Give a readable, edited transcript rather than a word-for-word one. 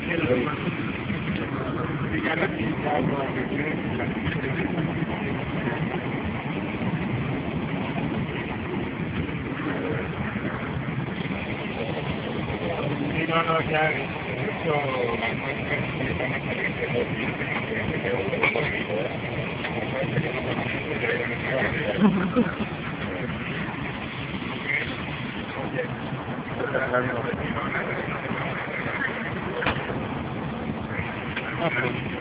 No, no, ya, eso, las muestras que están a salir de los dientes, que quedó un poco bonito, como sabes que no permanente, ya era necesario. Oye,